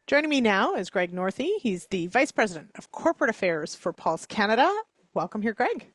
Joining me now is Greg Northey. He's the Vice President of Corporate Affairs for Pulse Canada. Welcome here, Greg.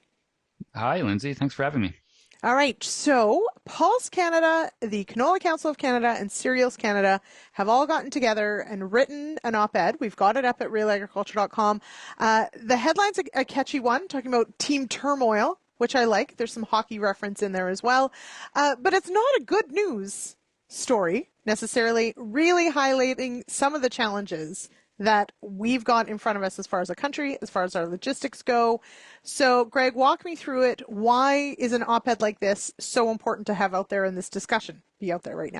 Hi, Lindsay. Thanks for having me. All right, so Pulse Canada, the Canola Council of Canada, and Cereals Canada have all gotten together and written an op-ed. We've got it up at realagriculture.com. The headline's a catchy one, talking about team turmoil, which I like. There's some hockey reference in there as well. But it's not a good news story necessarily, really highlighting some of the challenges that we've got in front of us as far as a country, as far as our logistics go. So, Greg, walk me through it. Why is an op-ed like this so important to have out there in this discussion, be out there right now?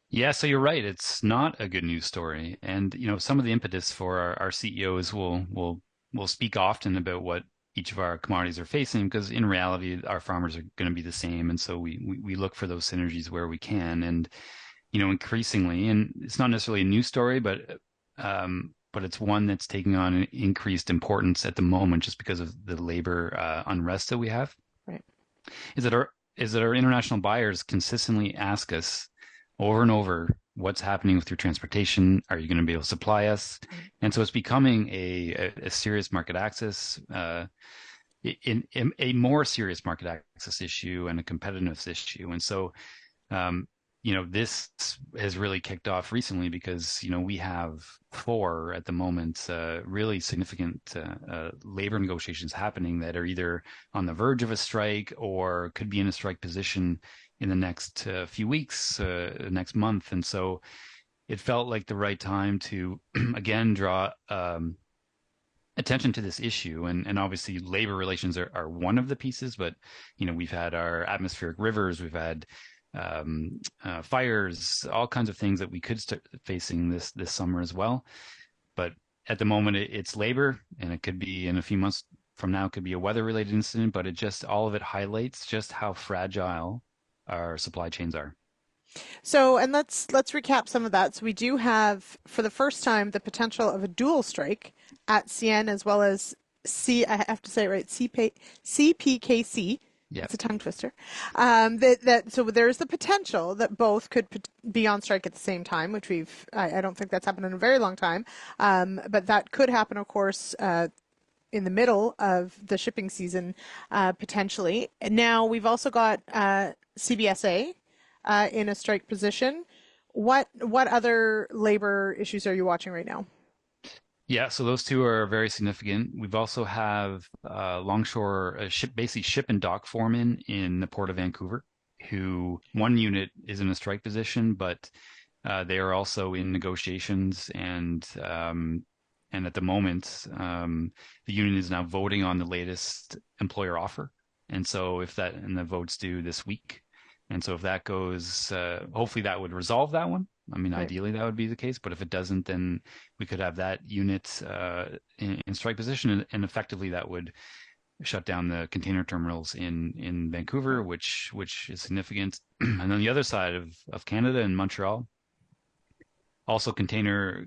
Yeah, so you're right. It's not a good news story. And, some of the impetus for our CEOs will speak often about what each of our commodities are facing, because in reality, our farmers are going to be the same. And so we look for those synergies where we can. And, increasingly, and it's not necessarily a news story, but it's one that's taking on an increased importance at the moment just because of the labor unrest that we have. Right. Is that our international buyers consistently ask us over and over, what's happening with your transportation? Are you going to be able to supply us? And so it's becoming a serious market access, in a more serious market access issue and a competitiveness issue. And so, this has really kicked off recently because, we have four at the moment, really significant labor negotiations happening that are either on the verge of a strike or could be in a strike position in the next few weeks, next month. And so it felt like the right time to, again, draw attention to this issue. And obviously labor relations are one of the pieces, but, we've had our atmospheric rivers, we've had fires, all kinds of things that we could start facing this summer as well. But at the moment, it's labor, and it could be in a few months from now, it could be a weather-related incident. But all of it highlights just how fragile our supply chains are. So, and let's recap some of that. So we do have, for the first time, the potential of a dual strike at CN as well as I have to say it right, CPKC. Yeah. It's a tongue twister. So there's the potential that both could be on strike at the same time, which I don't think that's happened in a very long time. But that could happen, of course, in the middle of the shipping season, potentially. And now we've also got CBSA in a strike position. What other labor issues are you watching right now? Yeah, so those two are very significant. We've also have longshore basically ship and dock foremen in the Port of Vancouver, who one unit is in a strike position, but they are also in negotiations, and at the moment, the union is now voting on the latest employer offer, and so and the vote's due this week, and so if that goes, hopefully that would resolve that one. I mean, Right. ideally that would be the case, but if it doesn't, then we could have that unit in strike position, and effectively that would shut down the container terminals in Vancouver, which is significant. And on the other side of Canada, in Montreal, also the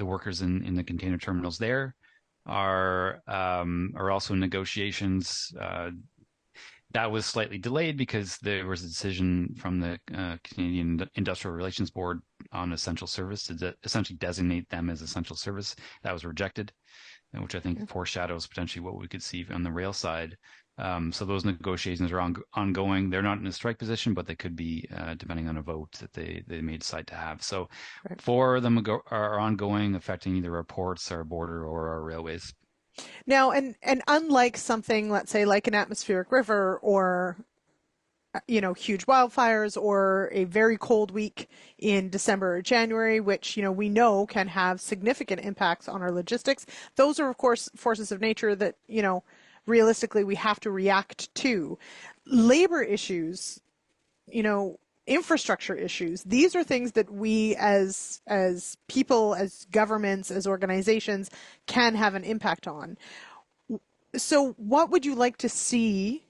workers in the container terminals there are also in negotiations. That was slightly delayed because there was a decision from the Canadian Industrial Relations Board on essential service to essentially designate them as essential service. That was rejected, which I think foreshadows potentially what we could see on the rail side. So those negotiations are ongoing. They're not in a strike position, but they could be depending on a vote that they may decide to have. So Right. four of them are ongoing, affecting either our ports, our border, or our railways. Now, and unlike something, let's say, like an atmospheric river or huge wildfires or a very cold week in December or January, which, we know can have significant impacts on our logistics. Those are, of course, forces of nature that, realistically we have to react to. Labor issues, infrastructure issues, these are things that we as people, as governments, as organizations can have an impact on. So what would you like to see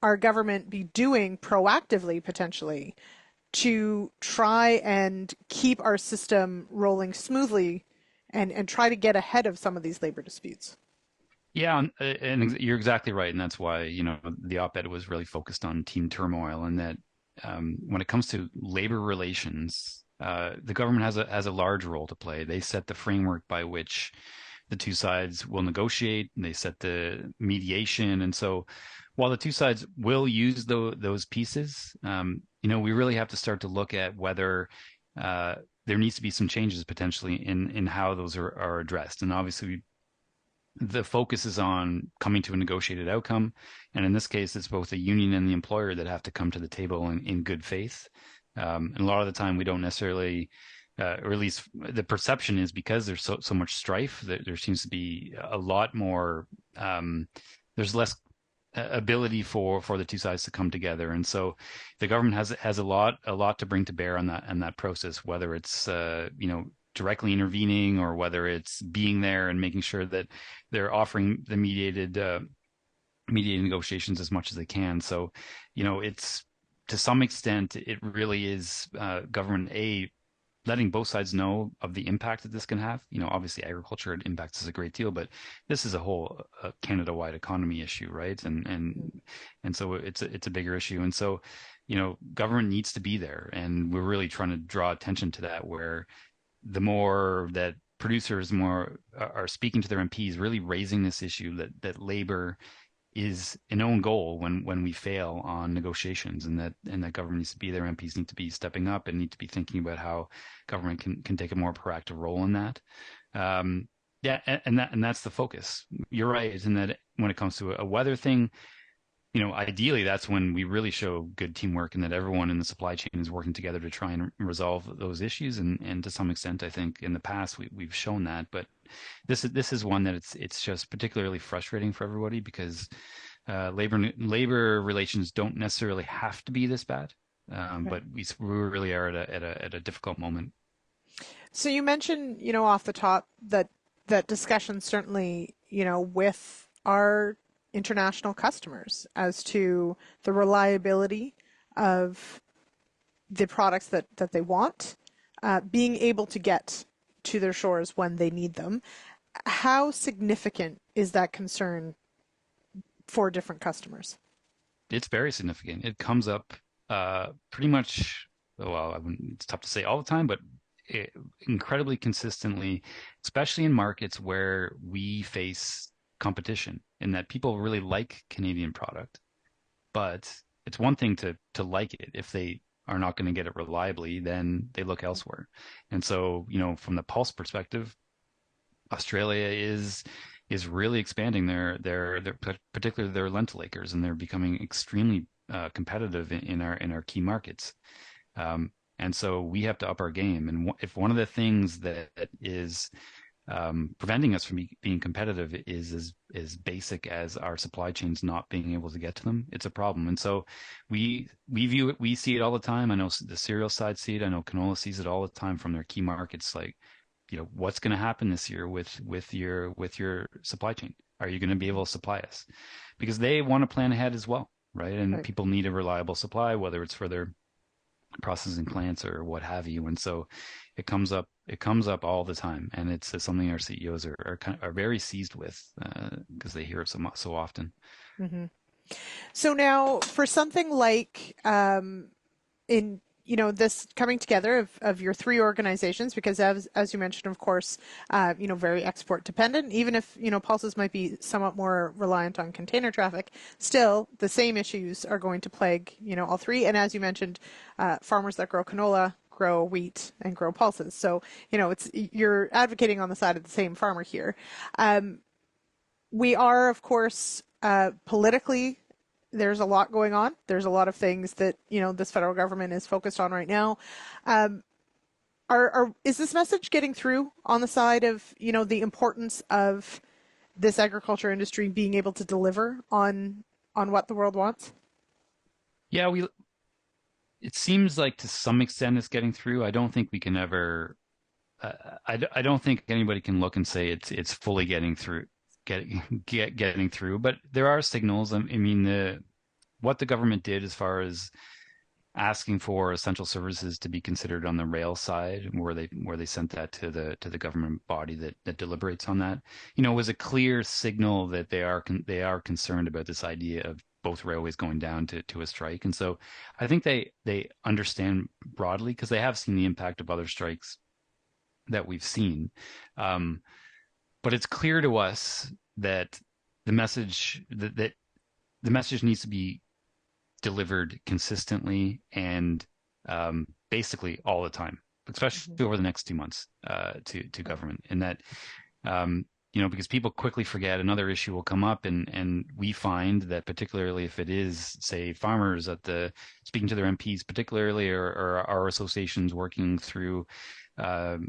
our government be doing proactively, potentially, to try and keep our system rolling smoothly and try to get ahead of some of these labor disputes? Yeah, and you're exactly right, and that's why the op-ed was really focused on team turmoil, and that when it comes to labor relations, the government has a large role to play. They set the framework by which the two sides will negotiate, and they set the mediation. And so while the two sides will use those pieces, we really have to start to look at whether there needs to be some changes potentially in how those are addressed. And obviously, the focus is on coming to a negotiated outcome. And in this case, it's both the union and the employer that have to come to the table in good faith. And a lot of the time, we don't necessarily, or at least the perception is because there's so much strife that there seems to be a lot more, there's less ability for the two sides to come together. And so the government has a lot to bring to bear on that process, whether it's directly intervening or whether it's being there and making sure that they're offering the mediated negotiations as much as they can. So, it's to some extent it really is government letting both sides know of the impact that this can have. Obviously agriculture impacts us a great deal, but this is a whole Canada-wide economy issue, right? And so it's a bigger issue. And so, government needs to be there, and we're really trying to draw attention to that, where the more that producers more are speaking to their MPs, really raising this issue that labor is an own goal when we fail on negotiations, and that government needs to be there. MPs need to be stepping up and need to be thinking about how government can take a more proactive role in that. Yeah, and that's the focus. You're right in that when it comes to a weather thing, ideally that's when we really show good teamwork and that everyone in the supply chain is working together to try and resolve those issues. And to some extent, I think in the past we've shown that, but this is one that it's just particularly frustrating for everybody because labor relations don't necessarily have to be this bad, but we really are at a difficult moment. So you mentioned, off the top that discussion certainly, with our international customers as to the reliability of the products that they want, being able to get to their shores when they need them. How significant is that concern for different customers? It's very significant. It comes up pretty much, well, it's tough to say all the time, but incredibly consistently, especially in markets where we face competition, in that people really like Canadian product, but it's one thing to like it. If they are not going to get it reliably, then they look elsewhere. And so, from the Pulse perspective, Australia is really expanding their particularly their lentil acres, and they're becoming extremely competitive in our key markets. And so we have to up our game. And if one of the things that is preventing us from being competitive is as basic as our supply chains not being able to get to them, it's a problem. And so we view it, we see it all the time. I know the cereal side see it. I know canola sees it all the time from their key markets. Like, what's going to happen this year with your supply chain? Are you going to be able to supply us? Because they want to plan ahead as well, right? And Right. people need a reliable supply, whether it's for their processing plants or what have you. And so it comes up all the time, and it's something our CEOs are very seized with because they hear it so often. Mm-hmm. So now for something like in this coming together of your three organizations, because as you mentioned, of course, very export dependent, even if, pulses might be somewhat more reliant on container traffic, still the same issues are going to plague, all three. And as you mentioned, farmers that grow canola grow wheat and grow pulses. So, you're advocating on the side of the same farmer here. We are, of course, politically, there's a lot going on. There's a lot of things that, this federal government is focused on right now. Is this message getting through on the side of, the importance of this agriculture industry being able to deliver on what the world wants? Yeah, it seems like to some extent it's getting through. I don't think we can ever, I don't think anybody can look and say it's fully getting through. Getting through, but there are signals. I mean, what the government did as far as asking for essential services to be considered on the rail side, where they sent that to the government body that deliberates on that, was a clear signal that they are concerned about this idea both railways going down to a strike. And so I think they understand broadly because they have seen the impact of other strikes that we've seen. Um, but it's clear to us that that the message needs to be delivered consistently and basically all the time, especially over the next 2 months to government. And that because people quickly forget another issue will come up, and we find that particularly if it is, say, farmers at the speaking to their MPs, particularly, or our associations working through our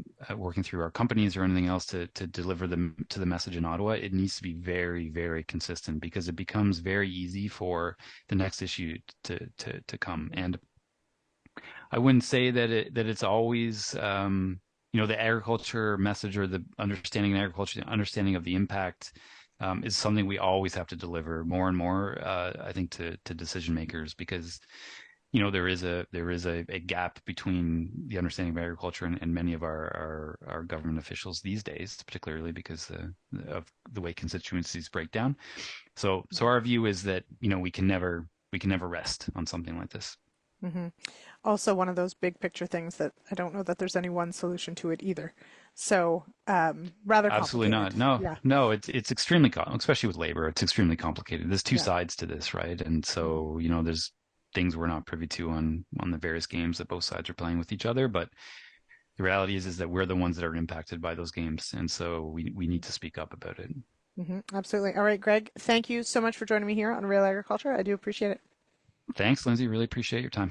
companies or anything else to deliver them to the message in Ottawa, it needs to be very, very consistent because it becomes very easy for the next issue to come. And I wouldn't say that it's always the agriculture message or the understanding in agriculture, the understanding of the impact is something we always have to deliver more and more. I think to decision makers because there is a gap between the understanding of agriculture and many of our government officials these days, particularly because of the way constituencies break down. So our view is that we can never rest on something like this. Mm-hmm. Also, one of those big picture things that I don't know that there's any one solution to it either. So, rather Absolutely complicated. not. No, Yeah. no, it's extremely especially with labor, it's extremely complicated. There's two Yeah. sides to this, right? And so, there's things we're not privy to on the various games that both sides are playing with each other, but the reality is that we're the ones that are impacted by those games, and so we need to speak up about it. Mm-hmm. Absolutely. All right, Greg, thank you so much for joining me here on Real Agriculture. I do appreciate it. Thanks, Lindsay. Really appreciate your time.